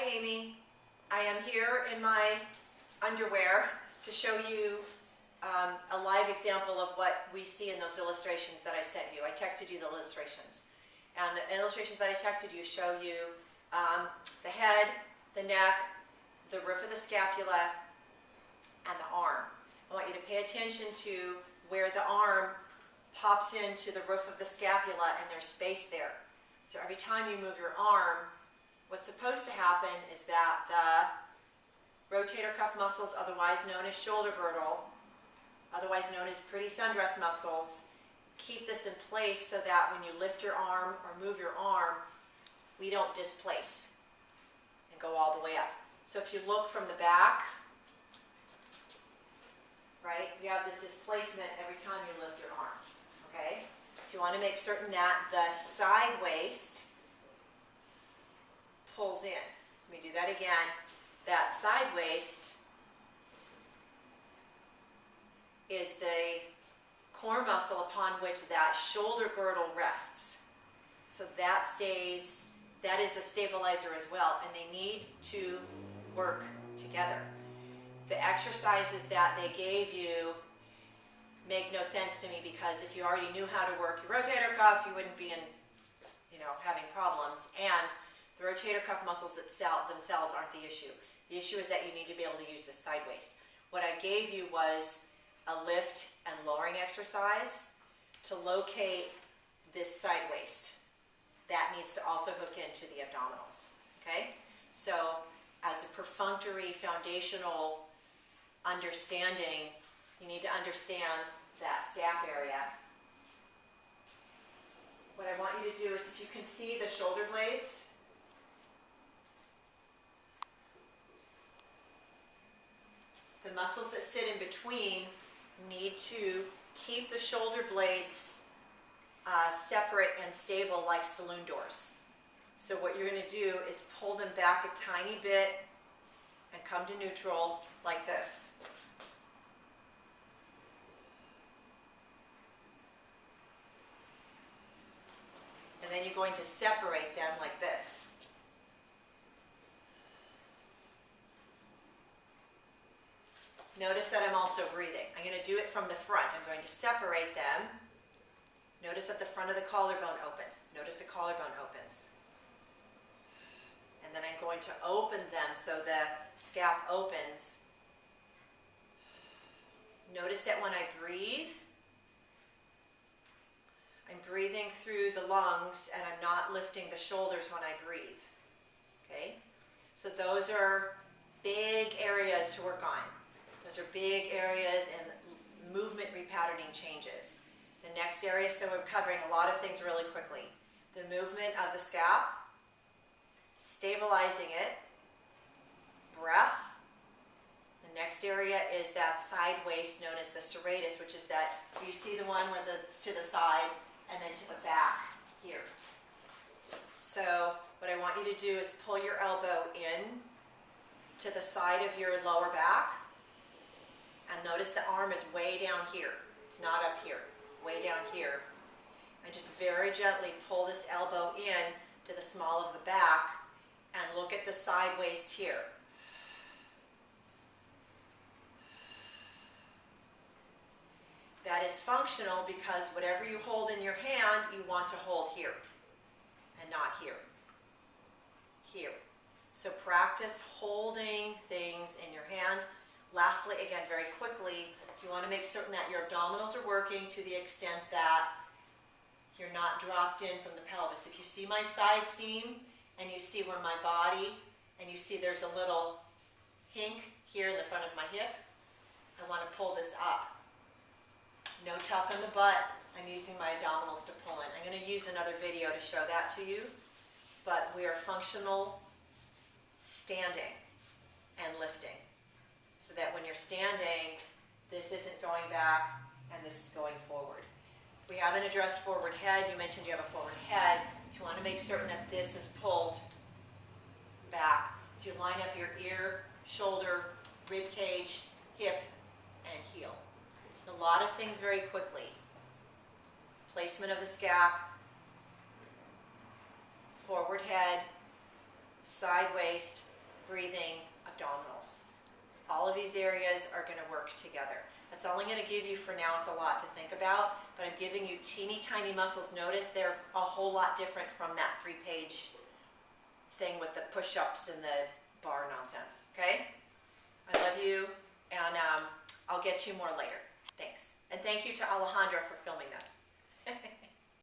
Amy. I am here in my underwear to show you a live example of what we see in those illustrations that I sent you. I texted you the illustrations. And the illustrations that I texted you show you the head, the neck, the roof of the scapula, and the arm. I want you to pay attention to where the arm pops into the roof of the scapula and there's space there. So every time you move your arm, what's supposed to happen is that the rotator cuff muscles, otherwise known as shoulder girdle, otherwise known as pretty sundress muscles, keep this in place so that when you lift your arm or move your arm, we don't displace and go all the way up. So if you look from the back, right, you have this displacement every time you lift your arm, okay? So you want to make certain that the side waist pulls in. Let me do that again. That side waist is the core muscle upon which that shoulder girdle rests. So that stays, that is a stabilizer as well, and they need to work together. The exercises that they gave you make no sense to me, because if you already knew how to work your rotator cuff, you wouldn't be in, having problems. And the rotator cuff muscles themselves aren't the issue. The issue is that you need to be able to use the side waist. What I gave you was a lift and lowering exercise to locate this side waist. That needs to also hook into the abdominals, okay? So as a perfunctory foundational understanding, you need to understand that scap area. What I want you to do is, if you can see the shoulder blades, the muscles that sit in between need to keep the shoulder blades separate and stable like saloon doors. So what you're going to do is pull them back a tiny bit and come to neutral like this. And then you're going to separate them like this. Notice that I'm also breathing. I'm going to do it from the front. I'm going to separate them. Notice that the front of the collarbone opens. Notice the collarbone opens. And then I'm going to open them so the scap opens. Notice that when I breathe, I'm breathing through the lungs and I'm not lifting the shoulders when I breathe. Okay? So those are big areas to work on. Those are big areas and movement repatterning changes. The next area, so we're covering a lot of things really quickly. The movement of the scap, stabilizing it, breath. The next area is that side waist known as the serratus, which is that, you see the one where it's to the side and then to the back here. So what I want you to do is pull your elbow in to the side of your lower back. And notice the arm is way down here. It's not up here, way down here. And just very gently pull this elbow in to the small of the back and look at the side waist here. That is functional because whatever you hold in your hand, you want to hold here and not here. Here. So practice holding things in your hand. Lastly, again, very quickly, you want to make certain that your abdominals are working to the extent that you're not dropped in from the pelvis. If you see my side seam and you see where my body, and you see there's a little kink here in the front of my hip, I want to pull this up. No tuck on the butt. I'm using my abdominals to pull in. I'm going to use another video to show that to you, but we are functional standing and lifting. So that when you're standing, this isn't going back and this is going forward. We haven't addressed forward head. You mentioned you have a forward head. So you want to make certain that this is pulled back. So you line up your ear, shoulder, rib cage, hip, and heel. A lot of things very quickly. Placement of the scap, forward head, side waist, breathing, abdominals. All of these areas are going to work together. That's all I'm going to give you for now. It's a lot to think about, but I'm giving you teeny tiny muscles. Notice they're a whole lot different from that 3-page thing with the push-ups and the bar nonsense. Okay? I love you, and I'll get you more later. Thanks. And thank you to Alejandra for filming this.